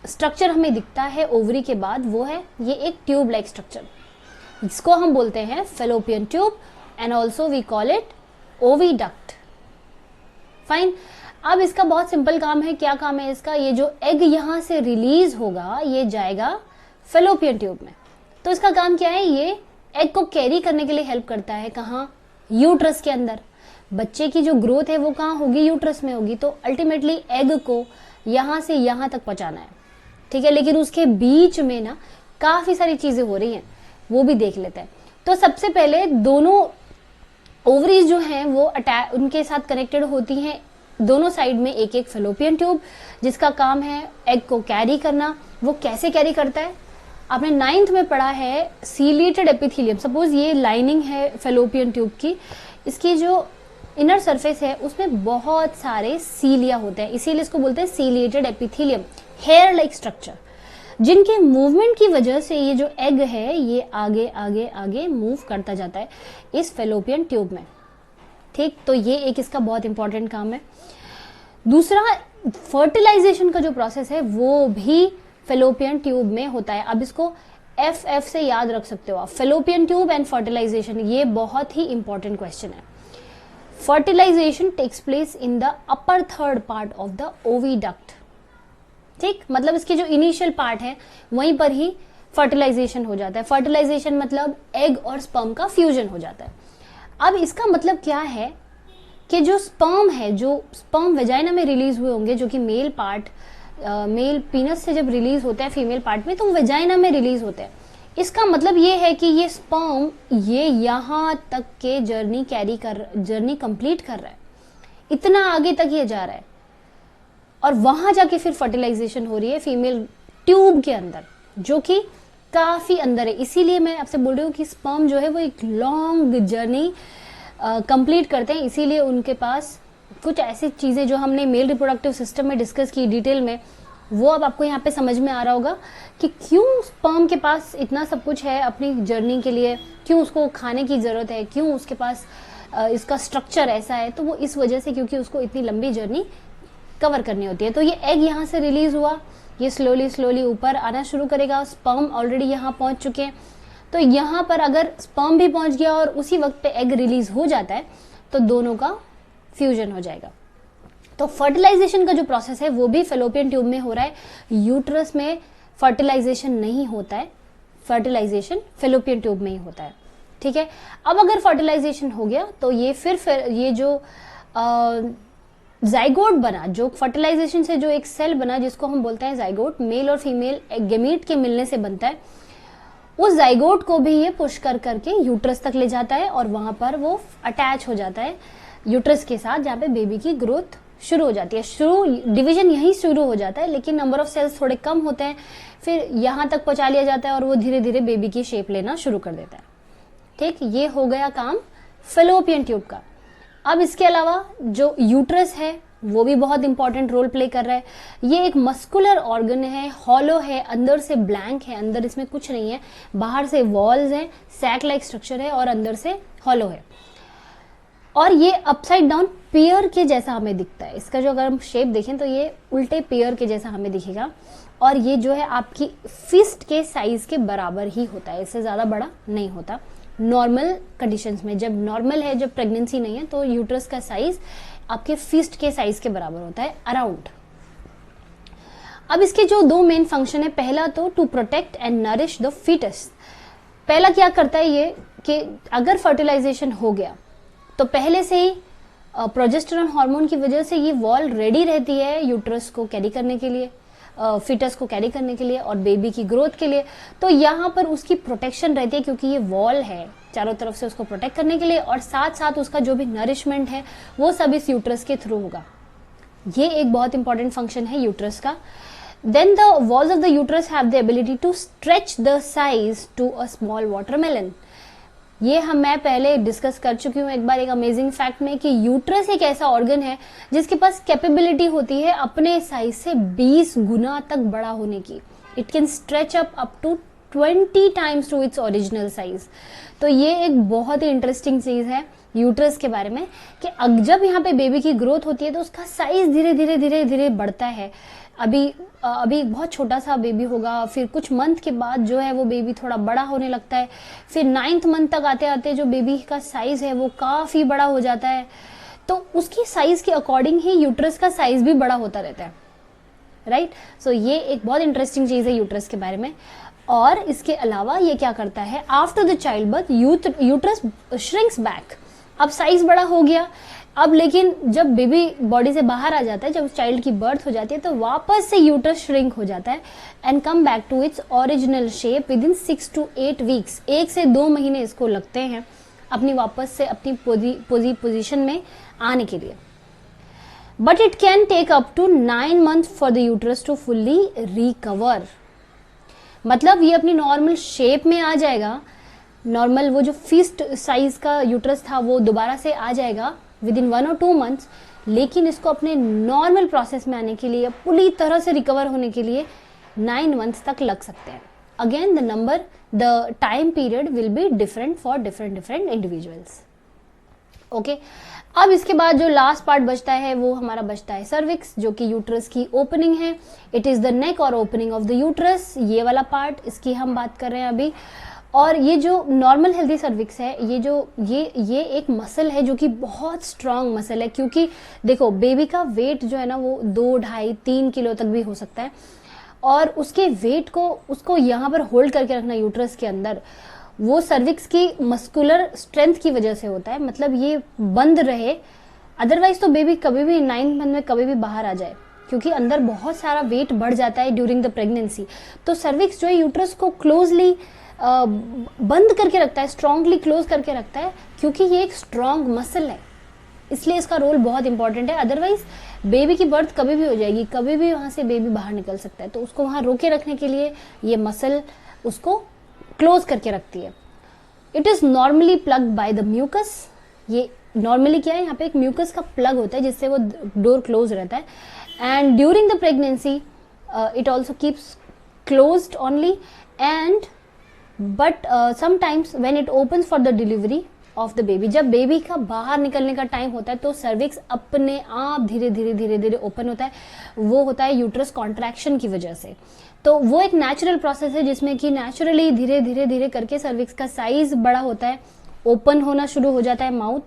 स्ट्रक्चर हमें दिखता है ओवरी के बाद वो है ये एक ट्यूब लाइक स्ट्रक्चर, इसको हम बोलते हैं fallopian tube and also we call it oviduct. Fine, अब इसका बहुत सिंपल काम है। क्या काम है इसका? ये जो एग यहां से रिलीज होगा ये जाएगा फेलोपियन ट्यूब में। तो इसका काम क्या है? ये एग को कैरी करने के लिए हेल्प करता है। कहाँ? यूट्रस के अंदर। बच्चे की जो ग्रोथ है वो कहाँ होगी? यूट्रस में होगी। तो अल्टीमेटली एग को यहां से यहां तक पहुंचाना है। ठीक है, लेकिन उसके बीच में ना काफी सारी चीजें हो रही हैं, वो भी देख लेते हैं। तो सबसे पहले दोनों ओवरीज जो हैं वो उनके साथ कनेक्टेड होती हैं, दोनों साइड में एक एक फेलोपियन ट्यूब, जिसका काम है एग को कैरी करना। वो कैसे कैरी करता है? आपने 9th में पढ़ा है सीलिएटेड एपिथेलियम। सपोज ये लाइनिंग है फेलोपियन ट्यूब की, इसकी जो इनर सरफेस है उसमें बहुत सारे सीलिया होते हैं, इसीलिए इसको बोलते हैं ciliated epithelium, hair like structure, जिनके मूवमेंट की वजह से ये जो एग है ये आगे आगे आगे मूव करता जाता है इस फेलोपियन ट्यूब में। ठीक, तो ये एक इसका बहुत इंपॉर्टेंट काम है। दूसरा, फर्टिलाइजेशन का जो प्रोसेस है वो भी फेलोपियन ट्यूब में होता है। अब इसको FF से याद रख सकते हो आप, फेलोपियन ट्यूब एंड फर्टिलाइजेशन। ये बहुत ही इंपॉर्टेंट क्वेश्चन है। Fertilization takes place in the upper third part of the oviduct. ठीक, मतलब इसके जो इनिशियल पार्ट है वहीं पर ही फर्टिलाइजेशन हो जाता है। फर्टिलाइजेशन मतलब एग और स्पर्म का फ्यूजन हो जाता है। अब इसका मतलब क्या है कि जो स्पर्म है, जो स्पर्म वेजाइना में रिलीज हुए होंगे, जो कि मेल पार्ट, मेल पीनस से जब रिलीज होता है फीमेल पार्ट में, तो वेजाइना में रिलीज होते हैं। इसका मतलब ये है कि ये स्पर्म ये यहाँ तक के जर्नी कंप्लीट कर रहा है, इतना आगे तक ये जा रहा है, और वहां जाके फिर फर्टिलाइजेशन हो रही है फीमेल ट्यूब के अंदर, जो कि काफी अंदर है। इसीलिए मैं आपसे बोल रही हूँ कि स्पर्म जो है वो एक लॉन्ग जर्नी कंप्लीट करते हैं। इसीलिए उनके पास कुछ ऐसी चीजें जो हमने मेल रिप्रोडक्टिव सिस्टम में डिस्कस की डिटेल में, वो अब आपको यहाँ पे समझ में आ रहा होगा कि क्यों स्पर्म के पास इतना सब कुछ है अपनी जर्नी के लिए, क्यों उसको खाने की जरूरत है, क्यों उसके पास इसका स्ट्रक्चर ऐसा है। तो वो इस वजह से, क्योंकि उसको इतनी लंबी जर्नी कवर करनी होती है। तो ये एग यहाँ से रिलीज हुआ, ये स्लोली स्लोली ऊपर आना शुरू करेगा। स्पर्म ऑलरेडी यहाँ पहुंच चुके हैं, तो यहाँ पर अगर स्पर्म भी पहुंच गया और उसी वक्त पे एग रिलीज हो जाता है तो दोनों का फ्यूजन हो जाएगा। तो फर्टिलाइजेशन का जो प्रोसेस है वो भी फेलोपियन ट्यूब में हो रहा है। यूट्रस में फर्टिलाइजेशन नहीं होता है, फर्टिलाइजेशन फेलोपियन ट्यूब में ही होता है। ठीक है, अब अगर फर्टिलाइजेशन हो गया तो ये फिर ये जो जाइगोट बना, जो फर्टिलाइजेशन से जो एक सेल बना जिसको हम बोलते हैं जाइगोट, मेल और फीमेल गेमीट के मिलने से बनता है, उस जाइगोट को भी ये पुश कर करके यूट्रस तक ले जाता है और वहां पर वो अटैच हो जाता है यूट्रस के साथ, जहाँ पे बेबी की ग्रोथ शुरू हो जाती है। डिवीजन यहीं शुरू हो जाता है, लेकिन नंबर ऑफ सेल्स थोड़े कम होते हैं, फिर यहाँ तक पहुंचा लिया जाता है और वो धीरे धीरे बेबी की शेप लेना शुरू कर देता है। ठीक, ये हो गया काम फेलोपियन ट्यूब का। अब इसके अलावा जो यूट्रस है वो भी बहुत इंपॉर्टेंट रोल प्ले कर रहा है। ये एक मस्कुलर ऑर्गन है, हॉलो है, अंदर से ब्लैंक है, अंदर इसमें कुछ नहीं है, बाहर से वॉल्स हैं, सैक लाइक स्ट्रक्चर है और अंदर से हॉलो है। और ये अपसाइड डाउन पेयर के जैसा हमें दिखता है। इसका जो अगर हम शेप देखें तो ये उल्टे पेयर के जैसा हमें दिखेगा, और ये जो है आपकी फिस्ट के साइज के बराबर ही होता है, इससे ज्यादा बड़ा नहीं होता नॉर्मल कंडीशंस में। जब नॉर्मल है, जब प्रेगनेंसी नहीं है, तो यूट्रस का साइज आपके फिस्ट के साइज के बराबर होता है अराउंड। अब इसके जो दो मेन फंक्शन है, पहला तो to protect and nourish the foetus. पहला क्या करता है ये कि अगर फर्टिलाइजेशन हो गया तो पहले से ही प्रोजेस्टेरॉन हार्मोन की वजह से ये वॉल रेडी रहती है यूट्रस को कैरी करने के लिए, फिटस को कैरी करने के लिए और बेबी की ग्रोथ के लिए। तो यहाँ पर उसकी प्रोटेक्शन रहती है क्योंकि ये वॉल है चारों तरफ से उसको प्रोटेक्ट करने के लिए, और साथ साथ उसका जो भी नरिशमेंट है वो सब इस यूट्रस के थ्रू होगा। ये एक बहुत इंपॉर्टेंट फंक्शन है यूट्रस का। Then the walls of the uterus have the ability to stretch the size to a small watermelon. ये मैं पहले डिस्कस कर चुकी हूँ एक बार एक अमेजिंग फैक्ट में कि यूट्रस एक ऐसा ऑर्गन है जिसके पास कैपेबिलिटी होती है अपने साइज से 20 गुना तक बड़ा होने की। It can stretch up to 20 times to its original size. तो ये एक बहुत ही इंटरेस्टिंग चीज है यूट्रस के बारे में कि जब यहाँ पे बेबी की ग्रोथ होती है तो उसका साइज धीरे धीरे धीरे धीरे बढ़ता है। अभी बहुत छोटा सा बेबी होगा, फिर कुछ मंथ के बाद जो है वो बेबी थोड़ा बड़ा होने लगता है, फिर 9th मंथ तक आते आते जो बेबी का साइज है वो काफी बड़ा हो जाता है। तो उसकी साइज के अकॉर्डिंग ही यूट्रस का साइज भी बड़ा होता रहता है, राइट। सो ये एक बहुत इंटरेस्टिंग चीज है यूट्रस के बारे में। और इसके अलावा ये क्या करता है, after the child birth uterus shrinks back. अब साइज बड़ा हो गया, अब लेकिन जब बेबी बॉडी से बाहर आ जाता है, जब चाइल्ड की बर्थ हो जाती है तो वापस से यूट्रस श्रिंक हो जाता है and come back to its original shape within 6 to 8 weeks. 1 से 2 महीने इसको लगते हैं अपनी वापस से अपनी पोजीशन में आने के लिए। But it can take up to 9 months for the uterus to fully recover. मतलब ये अपनी नॉर्मल शेप में आ जाएगा, नॉर्मल वो जो फिस्ट साइज का यूट्रस था वो दोबारा से आ जाएगा विद इन 1 or 2 months, लेकिन इसको अपने नॉर्मल प्रोसेस में आने के लिए, पूरी तरह से रिकवर होने के लिए 9 months तक लग सकते हैं। Again the time period will be different for different individuals. Okay, अब इसके बाद जो लास्ट पार्ट बचता है वो हमारा बचता है सर्विक्स, जो कि यूट्रस की ओपनिंग है। इट इज द नेक और ओपनिंग ऑफ द यूट्रस, ये वाला पार्ट, इसकी हम बात कर रहे हैं अभी। और ये जो नॉर्मल हेल्दी सर्विक्स है, ये एक मसल है जो कि बहुत स्ट्रांग मसल है, क्योंकि देखो बेबी का वेट जो है ना वो 2, 2.5, 3 किलो तक भी हो सकता है, और उसके वेट को उसको यहाँ पर होल्ड करके रखना यूट्रस के अंदर, वो सर्विक्स की मस्कुलर स्ट्रेंथ की वजह से होता है। मतलब ये बंद रहे, अदरवाइज तो बेबी कभी भी 9th मंथ में कभी भी बाहर आ जाए, क्योंकि अंदर बहुत सारा वेट बढ़ जाता है ड्यूरिंग द प्रेगनेंसी। तो सर्विक्स जो है यूट्रस को क्लोजली बंद करके रखता है, स्ट्रांगली क्लोज करके रखता है, क्योंकि ये एक स्ट्रांग मसल है, इसलिए इसका रोल बहुत इंपॉर्टेंट है। अदरवाइज बेबी की बर्थ कभी भी हो जाएगी, कभी भी वहां से बेबी बाहर निकल सकता है, तो उसको वहां रोके रखने के लिए ये मसल उसको क्लोज करके रखती है। It is normally plugged by the mucus. ये नॉर्मली क्या है, यहाँ पे एक म्यूकस का प्लग होता है जिससे वो डोर क्लोज रहता है, and during the pregnancy it also keeps closed only, and but sometimes when it opens for the delivery of the baby, जब बेबी का बाहर निकलने का टाइम होता है तो सर्विक्स अपने आप धीरे धीरे ओपन होता है। वो होता है यूट्रस कॉन्ट्रैक्शन की वजह से। तो वो एक नेचुरल प्रोसेस है जिसमें कि नेचुरली धीरे धीरे करके सर्विक्स का साइज बड़ा होता है, ओपन होना शुरू हो जाता है माउथ,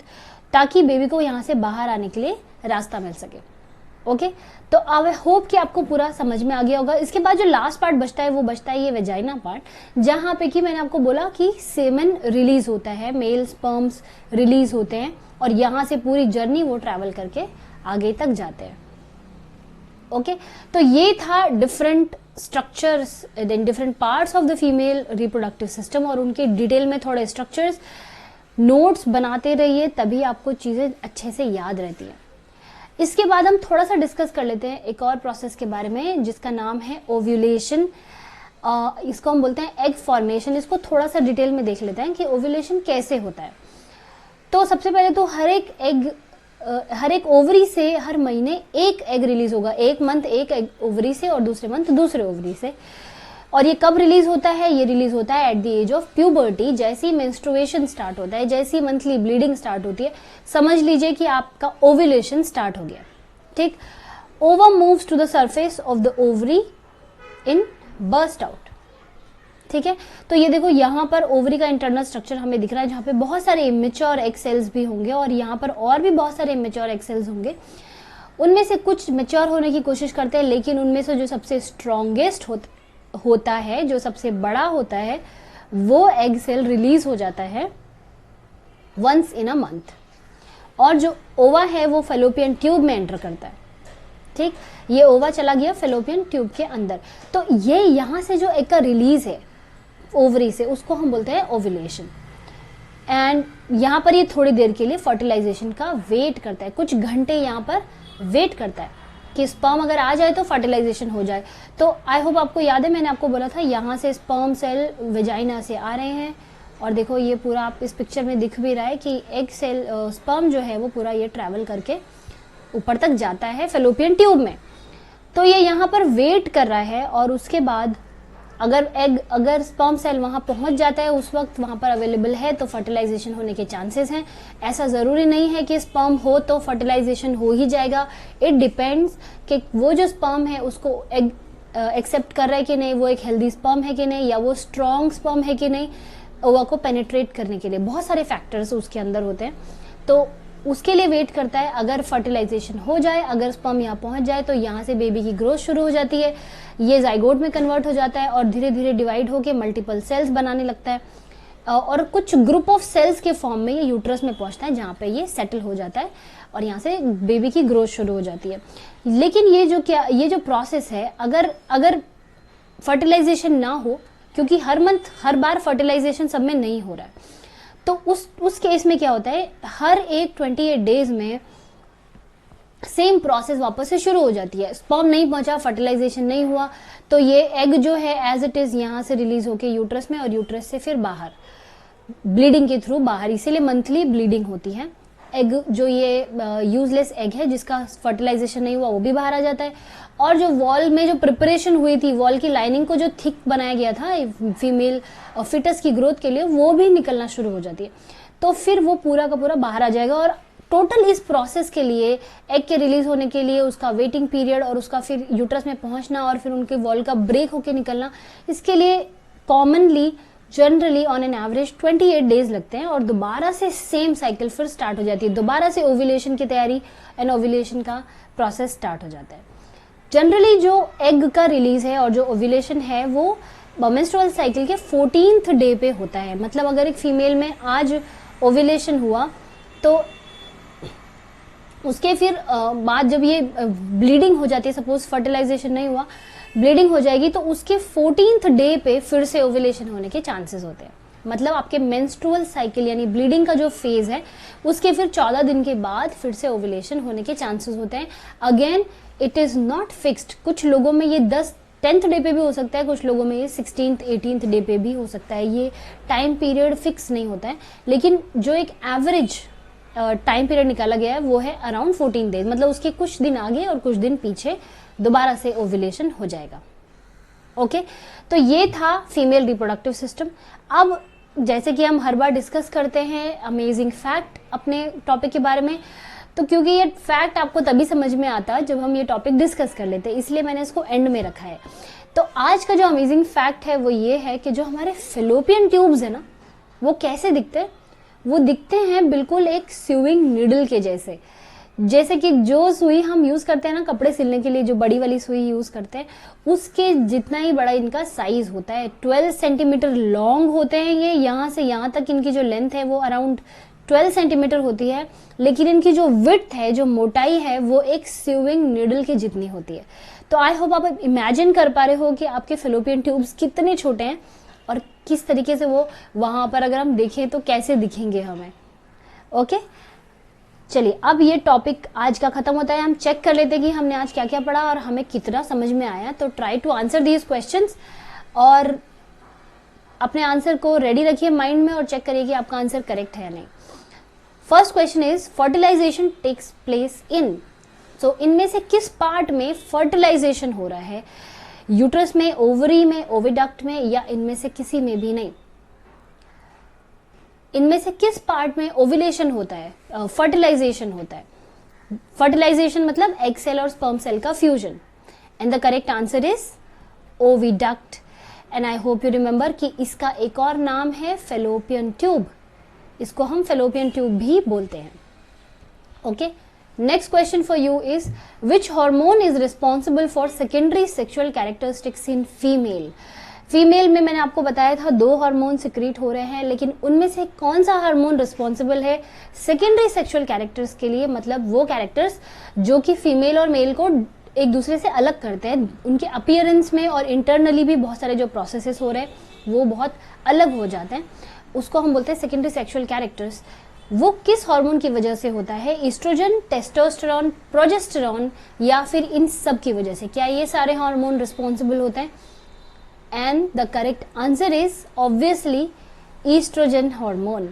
ताकि बेबी को यहाँ से बाहर आने के लिए रास्ता मिल सके। ओके, तो आई होप कि आपको पूरा समझ में आ गया होगा। इसके बाद जो लास्ट पार्ट बचता है वो बचता है ये वेजाइना पार्ट, जहां पे कि मैंने आपको बोला कि सेमेन रिलीज होता है, मेल स्पर्म्स रिलीज होते हैं, और यहां से पूरी जर्नी वो ट्रैवल करके आगे तक जाते हैं। ओके, तो ये था different structures in different parts of the female reproductive system, और उनके डिटेल में थोड़े स्ट्रक्चर्स नोट्स बनाते रहिए, तभी आपको चीजें अच्छे से याद रहती है। इसके बाद हम थोड़ा सा डिस्कस कर लेते हैं एक और प्रोसेस के बारे में जिसका नाम है ओव्यूलेशन। इसको हम बोलते हैं एग फॉर्मेशन। इसको थोड़ा सा डिटेल में देख लेते हैं कि ओव्यूलेशन कैसे होता है। तो सबसे पहले तो हर एक ओवरी से हर महीने एक एग रिलीज होगा, एक मंथ एक एग ओवरी से और दूसरे मंथ दूसरे ओवरी से। और ये कब रिलीज होता है, ये रिलीज होता है at the age of puberty. जैसे ही मेंस्ट्रुएशन स्टार्ट होता है, जैसे ही मंथली ब्लीडिंग स्टार्ट होती है, समझ लीजिए कि आपका ओव्यूलेशन स्टार्ट हो गया। ठीक, ovum moves to the surface of the ovary in burst out. ठीक है, तो ये देखो यहाँ पर ओवरी का इंटरनल स्ट्रक्चर हमें दिख रहा है, जहाँ पे बहुत सारे इमेच्योर एग सेल्स भी होंगे और यहाँ पर और भी बहुत सारे इमेच्योर एग सेल्स होंगे। उनमें से कुछ मैच्योर होने की कोशिश करते हैं, लेकिन उनमें से जो सबसे स्ट्रॉन्गेस्ट होता है, जो सबसे बड़ा होता है, वो एग सेल रिलीज हो जाता है वंस इन अ मंथ। और जो ओवा है वो फेलोपियन ट्यूब में एंटर करता है। ठीक, ये ओवा चला गया फेलोपियन ट्यूब के अंदर। तो ये यहाँ से जो एग का रिलीज है ओवरी से, उसको हम बोलते हैं ओव्यूलेशन। एंड यहाँ पर ये थोड़ी देर के लिए फर्टिलाइजेशन का वेट करता है, कुछ घंटे यहाँ पर वेट करता है कि स्पर्म अगर आ जाए तो फर्टिलाइजेशन हो जाए। तो आई होप आपको याद है, मैंने आपको बोला था यहाँ से स्पर्म सेल वेजाइना से आ रहे हैं, और देखो ये पूरा आप इस पिक्चर में दिख भी रहा है कि एग सेल स्पर्म जो है वो पूरा ये ट्रैवल करके ऊपर तक जाता है फेलोपियन ट्यूब में। तो ये यहाँ पर वेट कर रहा है, और उसके बाद अगर स्पर्म सेल वहां पहुंच जाता है, उस वक्त वहां पर अवेलेबल है, तो फर्टिलाइजेशन होने के चांसेस हैं। ऐसा जरूरी नहीं है कि स्पर्म हो तो फर्टिलाइजेशन हो ही जाएगा। इट डिपेंड्स कि वो जो स्पर्म है उसको एग एक्सेप्ट कर रहा है कि नहीं, वो एक हेल्दी स्पर्म है कि नहीं, या वो स्ट्रॉन्ग स्पर्म है कि नहीं, ओवा को पेनिट्रेट करने के लिए। बहुत सारे फैक्टर्स उसके अंदर होते हैं, तो उसके लिए वेट करता है। अगर फर्टिलाइजेशन हो जाए, अगर स्पर्म यहाँ पहुंच जाए, तो यहाँ से बेबी की ग्रोथ शुरू हो जाती है, ये जाइगोट में कन्वर्ट हो जाता है और धीरे धीरे डिवाइड होकर मल्टीपल सेल्स बनाने लगता है, और कुछ ग्रुप ऑफ सेल्स के फॉर्म में ये यूट्रस में पहुंचता है, जहाँ पे ये सेटल हो जाता है और यहाँ से बेबी की ग्रोथ शुरू हो जाती है। लेकिन ये जो प्रोसेस है, अगर फर्टिलाइजेशन ना हो, क्योंकि हर बार फर्टिलाइजेशन सब में नहीं हो रहा है, तो उस केस में क्या होता है, हर एक 28 डेज में सेम प्रोसेस वापस से शुरू हो जाती है। स्पर्म नहीं पहुंचा, फर्टिलाइजेशन नहीं हुआ, तो ये एग जो है एज इट इज यहाँ से रिलीज होके यूट्रस में, और यूट्रस से फिर बाहर ब्लीडिंग के थ्रू बाहर, इसीलिए मंथली ब्लीडिंग होती है। एग जो ये यूजलेस एग है जिसका फर्टिलाइजेशन नहीं हुआ, वो भी बाहर आ जाता है, और जो वॉल में जो प्रिपरेशन हुई थी, वॉल की लाइनिंग को जो थिक बनाया गया था फीमेल फिटस की ग्रोथ के लिए, वो भी निकलना शुरू हो जाती है। तो फिर वो पूरा का पूरा बाहर आ जाएगा। और टोटल इस प्रोसेस के लिए, एग के रिलीज होने के लिए, उसका वेटिंग पीरियड और उसका फिर यूट्रस में पहुंचना और फिर उनके वॉल का ब्रेक होके निकलना, इसके लिए commonly generally on an average 28 days लगते हैं, और दोबारा से सेम साइकिल फिर स्टार्ट हो जाती है। दोबारा से ओव्यूलेशन की तैयारी एंड ओव्यूलेशन का प्रोसेस स्टार्ट हो जाता है। जनरली जो एग का रिलीज है और जो ओव्यूलेशन है वो मेंस्ट्रुअल साइकिल के 14th डे पे होता है। मतलब अगर एक फीमेल में आज ओव्यूलेशन हुआ, तो उसके फिर बाद जब ये ब्लीडिंग हो जाती है, सपोज फर्टिलाइजेशन नहीं हुआ, ब्लीडिंग हो जाएगी, तो उसके 14th डे पे फिर से ओव्यूलेशन होने के चांसेस होते हैं। मतलब आपके मेंस्ट्रुअल साइकिल यानी ब्लीडिंग का जो फेज है, उसके फिर 14 दिन के बाद फिर से ओव्यूलेशन होने के चांसेस होते हैं। Again it is not fixed, कुछ लोगों में ये 10th डे पे भी हो सकता है, कुछ लोगों में ये 16th 18th डे पे भी हो सकता है। ये टाइम पीरियड फिक्स नहीं होता है, लेकिन जो एक एवरेज टाइम पीरियड निकाला गया है वो है अराउंड 14 डेज। मतलब उसके कुछ दिन आगे और कुछ दिन पीछे दोबारा से ओव्यूलेशन हो जाएगा। ओके, तो ये था फीमेल रिप्रोडक्टिव सिस्टम। अब जैसे कि हम हर बार डिस्कस करते हैं अमेजिंग फैक्ट अपने टॉपिक के बारे में, तो क्योंकि ये फैक्ट आपको तभी समझ में आता जब हम ये टॉपिक डिस्कस कर लेते हैं, इसलिए मैंने इसको एंड में रखा है। तो आज का जो अमेजिंग फैक्ट है वो ये है कि जो हमारे फेलोपियन ट्यूब्स है ना, वो कैसे दिखते हैं? वो दिखते हैं बिल्कुल एक स्यूइंग नीडल के जैसे कि जो सुई हम यूज करते हैं ना कपड़े सिलने के लिए, जो बड़ी वाली सुई यूज करते हैं, उसके जितना ही बड़ा इनका साइज होता है। 12 सेंटीमीटर लॉन्ग होते हैं ये, यहाँ से यहाँ तक इनकी जो लेंथ है वो अराउंड 12 सेंटीमीटर होती है, लेकिन इनकी जो विड्थ है, जो मोटाई है, वो एक स्यूइंग नीडल के जितनी होती है। तो आई होप आप इमेजिन कर पा रहे हो कि आपके फेलोपियन ट्यूब्स कितने छोटे हैं और किस तरीके से वो वहां पर अगर हम देखें तो कैसे दिखेंगे हमें। ओके, चलिए अब ये टॉपिक आज का खत्म होता है। हम चेक कर लेते हैं कि हमने आज क्या क्या पढ़ा और हमें कितना समझ में आया। तो try to answer these questions और अपने आंसर को रेडी रखिए माइंड में और चेक करिए कि आपका आंसर करेक्ट है या नहीं। First question is fertilization takes place in, so इनमें से किस पार्ट में फर्टिलाइजेशन हो रहा है? यूट्रस में, ओवरी में, ओविडक्ट में, या इनमें से किसी में भी नहीं? इनमें से किस पार्ट में ओव्यूलेशन होता है, फर्टिलाइजेशन होता है? फर्टिलाइजेशन मतलब एग सेल और स्पर्म सेल का fusion, and the correct answer is oviduct. And I hope you remember कि इसका एक और नाम है फेलोपियन ट्यूब, इसको हम फेलोपियन ट्यूब भी बोलते हैं। Okay, next question for you is which hormone is responsible for secondary sexual characteristics in female. Female में मैंने आपको बताया था 2 हार्मोन सिक्रीट हो रहे हैं, लेकिन उनमें से कौन सा हार्मोन रिस्पॉन्सिबल है सेकेंडरी सेक्सुअल कैरेक्टर्स के लिए, मतलब वो कैरेक्टर्स जो कि फीमेल और मेल को एक दूसरे से अलग करते हैं, उनके अपीयरेंस में और इंटरनली भी बहुत सारे जो प्रोसेसेस हो रहे हैं वो बहुत अलग हो जाते हैं, उसको हम बोलते हैं सेकेंडरी सेक्सुअल कैरेक्टर्स। वो किस हार्मोन की वजह से होता है, ईस्ट्रोजन, टेस्टोस्टेरोन, प्रोजेस्टेरोन, या फिर इन सब की वजह से? क्या ये सारे हार्मोन रिस्पॉन्सिबल होते हैं? And the correct answer is obviously estrogen hormone.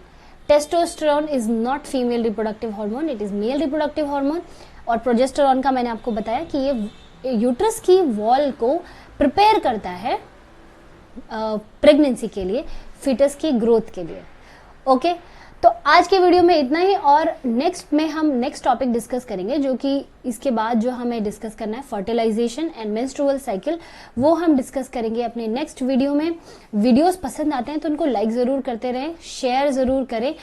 Testosterone is not female reproductive hormone, it is male reproductive hormone. और प्रोजेस्टेरोन का मैंने आपको बताया कि ये यूट्रस की वॉल को प्रिपेयर करता है प्रेगनेंसी के लिए, फिटस की ग्रोथ के लिए। ओके, तो आज के वीडियो में इतना ही, और नेक्स्ट में हम नेक्स्ट टॉपिक डिस्कस करेंगे, जो कि इसके बाद जो हमें डिस्कस करना है फर्टिलाइजेशन एंड मेंस्ट्रुअल साइकिल, वो हम डिस्कस करेंगे अपने नेक्स्ट वीडियो में। वीडियोस पसंद आते हैं तो उनको लाइक ज़रूर करते रहें, शेयर ज़रूर करें,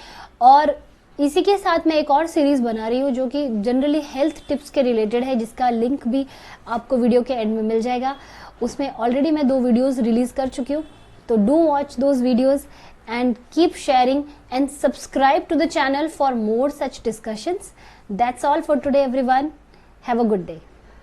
और इसी के साथ मैं एक और सीरीज़ बना रही हूँ जो कि जनरली हेल्थ टिप्स के रिलेटेड है, जिसका लिंक भी आपको वीडियो के एंड में मिल जाएगा। उसमें ऑलरेडी मैं 2 वीडियोज़ रिलीज़ कर चुकी हूँ, तो do watch those videos and keep sharing and subscribe to the channel for more such discussions. That's all for today everyone. Have a good day.